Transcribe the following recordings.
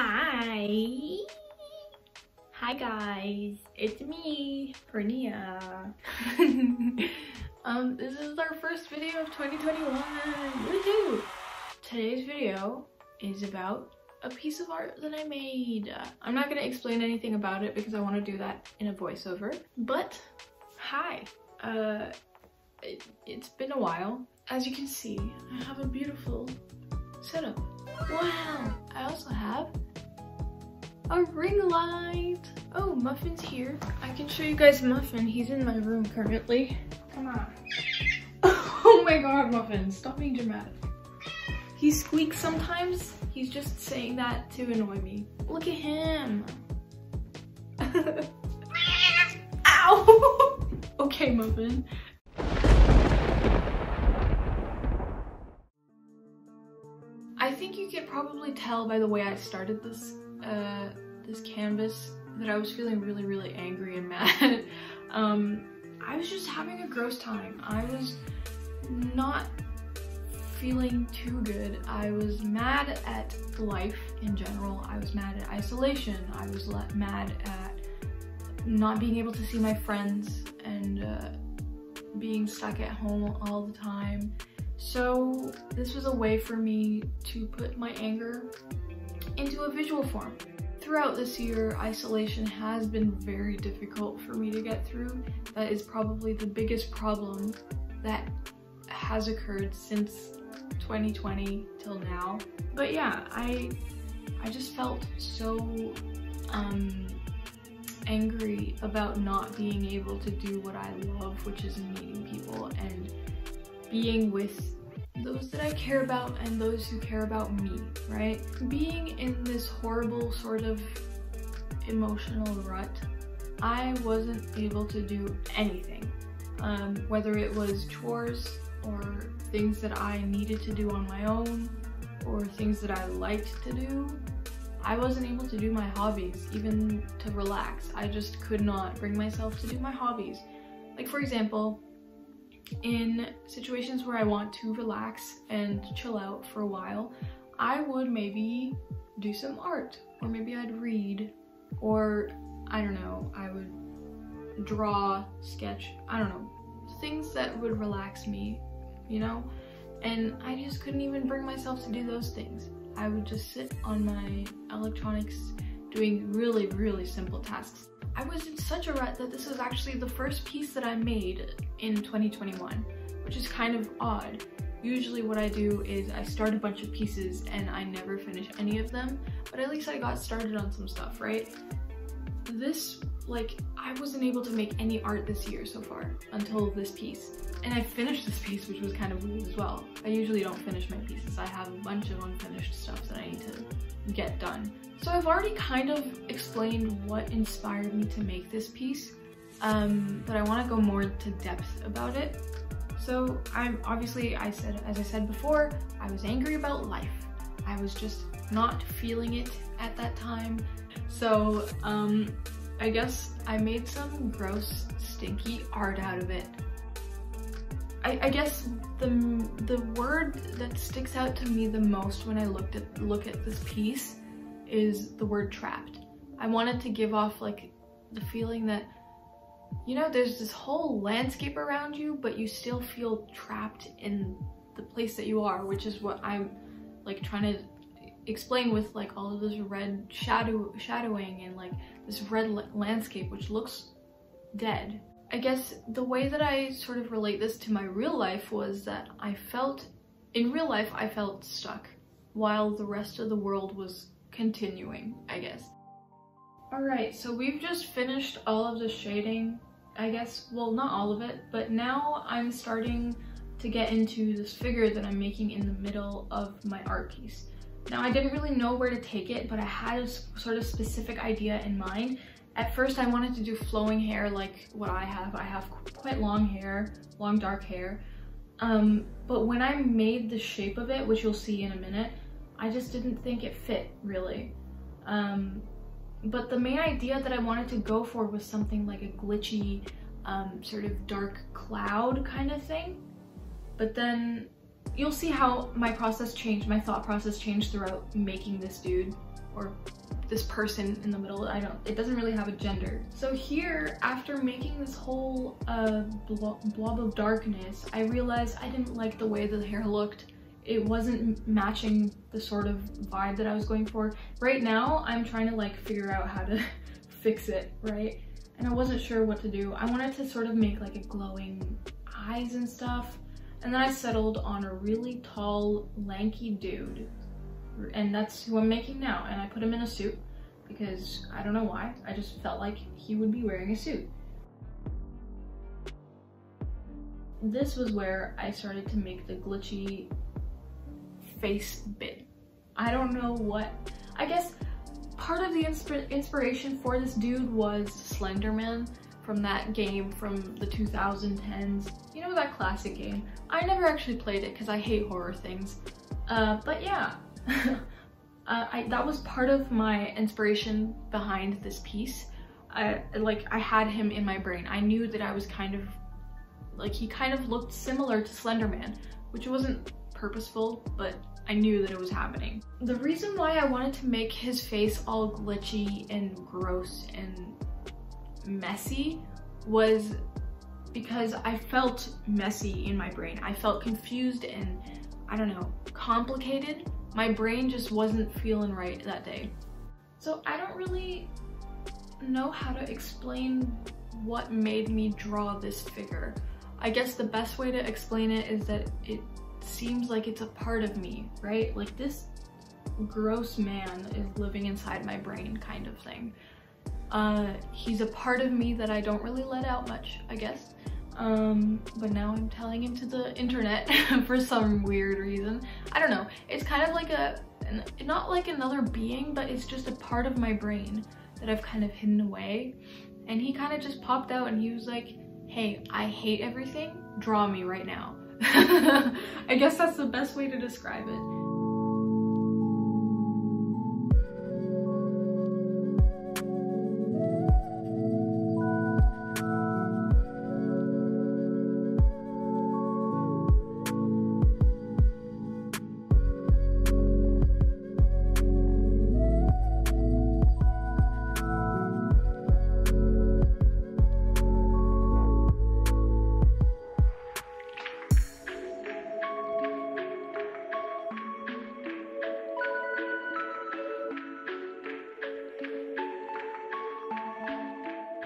Hi! Hi guys, it's me, Pernia. This is our first video of 2021. Woohoo! Today's video is about a piece of art that I made. I'm not gonna explain anything about it because I want to do that in a voiceover. But hi, it's been a while. As you can see, I have a beautiful setup. Wow! I also have a ring light. Oh, Muffin's here. I can show you guys Muffin. He's in my room currently. Come on. Oh my god, Muffin, stop being dramatic. He squeaks sometimes. He's just saying that to annoy me. Look at him. Ow! Okay, Muffin. I think you could probably tell by the way I started this this canvas that I was feeling really angry and mad. I was just having a gross time. I was not feeling too good. I was mad at life in general. I was mad at isolation. I was mad at not being able to see my friends and being stuck at home all the time. So this was a way for me to put my anger into a visual form. Throughout this year, isolation has been very difficult for me to get through. That is probably the biggest problem that has occurred since 2020 till now. But yeah, I just felt so angry about not being able to do what I love, which is meeting people and being with those that I care about and those who care about me, right? Being in this horrible sort of emotional rut, I wasn't able to do anything. Whether it was chores or things that I needed to do on my own or things that I liked to do, I wasn't able to do my hobbies, even to relax. I just could not bring myself to do my hobbies. Like, for example, in situations where I want to relax and chill out for a while, I would maybe do some art, or maybe I'd read, or I don't know, I would draw, sketch, I don't know, things that would relax me, you know? And I just couldn't even bring myself to do those things. I would just sit on my electronics doing really simple tasks. I was in such a rut that this was actually the first piece that I made in 2021, which is kind of odd. Usually what I do is I start a bunch of pieces and I never finish any of them, but at least I got started on some stuff, right? This, like, I wasn't able to make any art this year so far until this piece. And I finished this piece, which was kind of weird as well. I usually don't finish my pieces. I have a bunch of unfinished stuff that I need to get done. So I've already kind of explained what inspired me to make this piece, but I want to go more to depth about it. So obviously, as I said before, I was angry about life. I was just not feeling it at that time. So I guess I made some gross, stinky art out of it. I guess the word that sticks out to me the most when I look at this piece is the word trapped. I wanted to give off like the feeling that, you know, there's this whole landscape around you, but you still feel trapped in the place that you are, which is what I'm like trying to explain with like all of this red shadowing and like this red landscape, which looks dead. I guess the way that I sort of relate this to my real life was that in real life I felt stuck while the rest of the world was continuing, I guess. Alright, so we've just finished all of the shading, I guess. Well, not all of it, but now I'm starting to get into this figure that I'm making in the middle of my art piece. Now, I didn't really know where to take it, but I had a sort of specific idea in mind. At first, I wanted to do flowing hair like what I have. I have quite long hair, long dark hair. But when I made the shape of it, which you'll see in a minute, I just didn't think it fit, really. But the main idea that I wanted to go for was something like a glitchy, sort of dark cloud kind of thing. But then you'll see how my thought process changed throughout making this dude. or this person in the middle. It doesn't really have a gender. So here, after making this whole blob of darkness, I realized I didn't like the way the hair looked. It wasn't matching the sort of vibe that I was going for. Right now, I'm trying to like figure out how to fix it, right? And I wasn't sure what to do. I wanted to sort of make like a glowing eyes and stuff. And then I settled on a really tall, lanky dude. And that's who I'm making now. And I put him in a suit because I don't know why. I just felt like he would be wearing a suit. This was where I started to make the glitchy face bit. I don't know what. I guess part of the inspiration for this dude was Slenderman from that game from the 2010s. You know, that classic game. I never actually played it because I hate horror things. But yeah. That was part of my inspiration behind this piece. I had him in my brain. I knew that I was kind of like, he kind of looked similar to Slenderman, which wasn't purposeful, but I knew that it was happening. The reason why I wanted to make his face all glitchy and gross and messy was because I felt messy in my brain. I felt confused and, I don't know, complicated. My brain just wasn't feeling right that day. So I don't really know how to explain what made me draw this figure. I guess the best way to explain it is that it seems like it's a part of me, right? Like, this gross man is living inside my brain, kind of thing. He's a part of me that I don't really let out much, I guess. But now I'm telling him to the internet for some weird reason. I don't know. It's kind of like not like another being, but it's just a part of my brain that I've kind of hidden away. And he kind of just popped out and he was like, hey, I hate everything. Draw me right now. I guess that's the best way to describe it.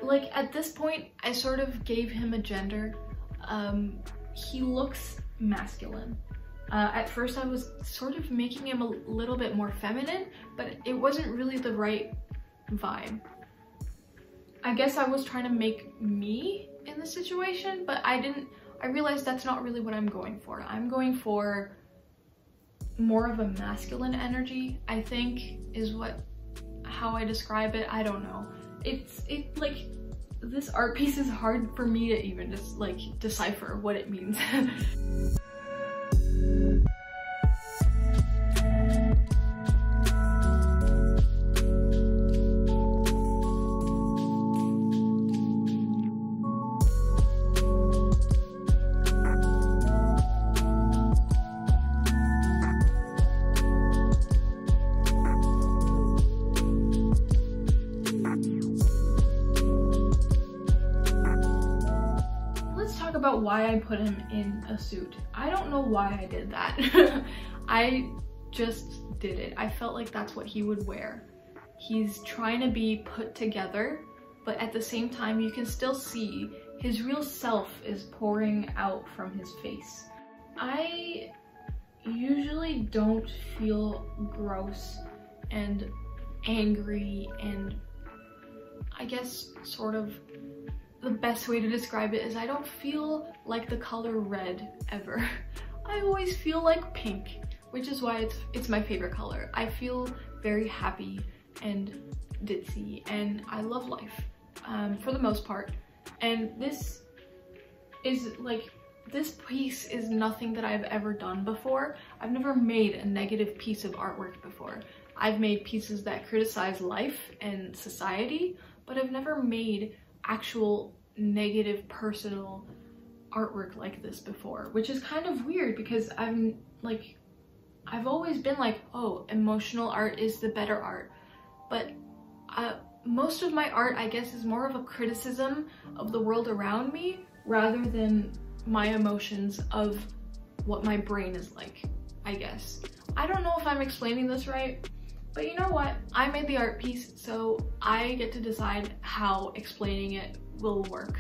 Like, at this point, I sort of gave him a gender. He looks masculine. At first I was sort of making him a little bit more feminine, but it wasn't really the right vibe. I guess I was trying to make me in the situation, but I realized that's not really what I'm going for. I'm going for more of a masculine energy, I think, is how I describe it. I don't know. Like, this art piece is hard for me to even just like decipher what it means. About why I put him in a suit. I don't know why I did that. I just did it. I felt like that's what he would wear. He's trying to be put together, but at the same time you can still see his real self is pouring out from his face. I usually don't feel gross and angry, and I guess sort of the best way to describe it is I don't feel like the color red ever. I always feel like pink, which is why it's my favorite color. I feel very happy and ditzy, and I love life for the most part. And this piece is nothing that I've ever done before. I've never made a negative piece of artwork before. I've made pieces that criticize life and society, but I've never made actual negative personal artwork like this before, which is kind of weird because I'm like, I've always been like, oh, emotional art is the better art. But most of my art, I guess, is more of a criticism of the world around me rather than my emotions of what my brain is like, I guess. I don't know if I'm explaining this right, but you know what? I made the art piece, so I get to decide how explaining it will work.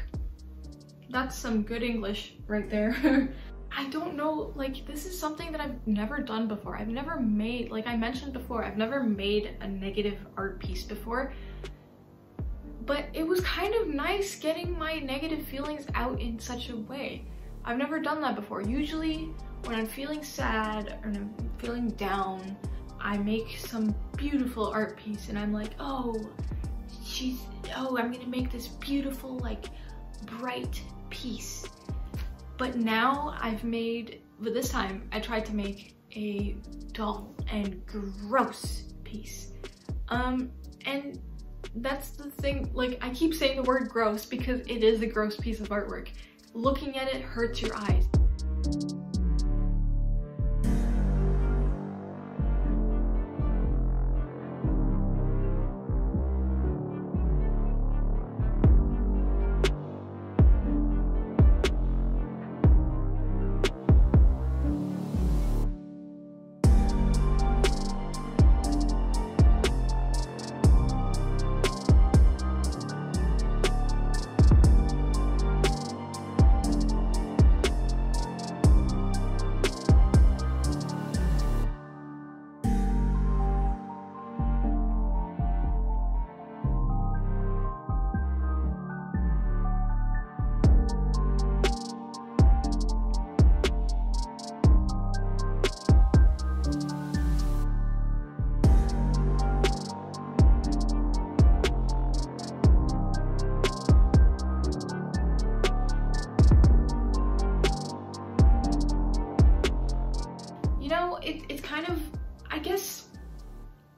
That's some good English right there. I don't know, like, this is something that I've never done before. I've never made, like I mentioned before, I've never made a negative art piece before. But it was kind of nice getting my negative feelings out in such a way. I've never done that before. Usually when I'm feeling sad or I'm feeling down, I make some beautiful art piece and I'm like, oh, I'm gonna make this beautiful, like, bright piece. But now but this time I tried to make a dull and gross piece. And that's the thing, like, I keep saying the word gross because it is a gross piece of artwork. Looking at it hurts your eyes. It's kind of, I guess,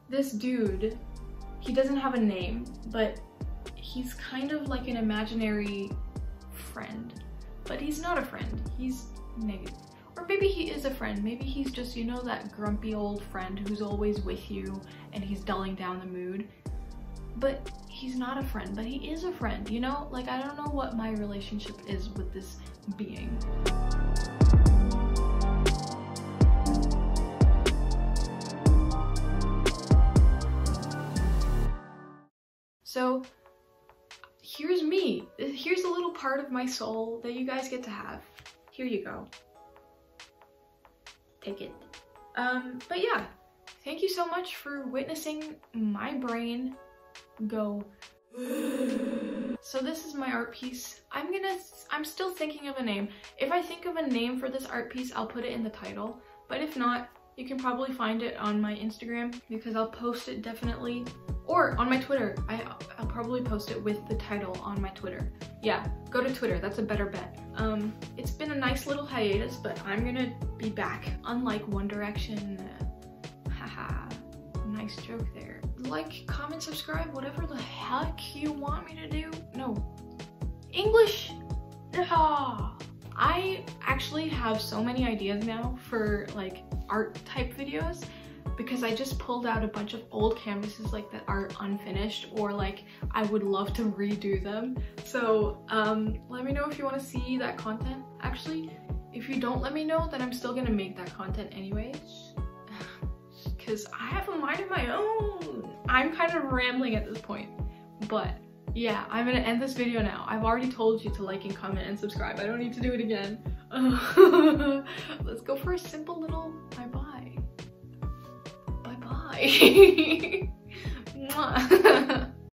this dude, he doesn't have a name, but he's kind of like an imaginary friend, but he's not a friend, he's negative. Or maybe he is a friend, maybe he's just, you know, that grumpy old friend who's always with you and he's dulling down the mood. But he's not a friend, but he is a friend, you know? Like, I don't know what my relationship is with this being. So here's me. Here's a little part of my soul that you guys get to have. Here you go. Take it. But yeah, thank you so much for witnessing my brain go. So this is my art piece. I'm still thinking of a name. If I think of a name for this art piece, I'll put it in the title. But if not, you can probably find it on my Instagram because I'll post it definitely. Or on my Twitter. I'll probably post it with the title on my Twitter. Yeah, go to Twitter, that's a better bet. It's been a nice little hiatus, but I'm gonna be back. Unlike One Direction, haha, nice joke there. Like, comment, subscribe, whatever the heck you want me to do. No, English, ah. I actually have so many ideas now for like art type videos, because I just pulled out a bunch of old canvases like that are unfinished, or like I would love to redo them. So let me know if you want to see that content. Actually, if you don't let me know, then I'm still gonna make that content anyways, because I have a mind of my own. I'm kind of rambling at this point, but yeah, I'm gonna end this video now. I've already told you to like and comment and subscribe. I don't need to do it again. Let's go for a simple little bye-bye. Bye-bye.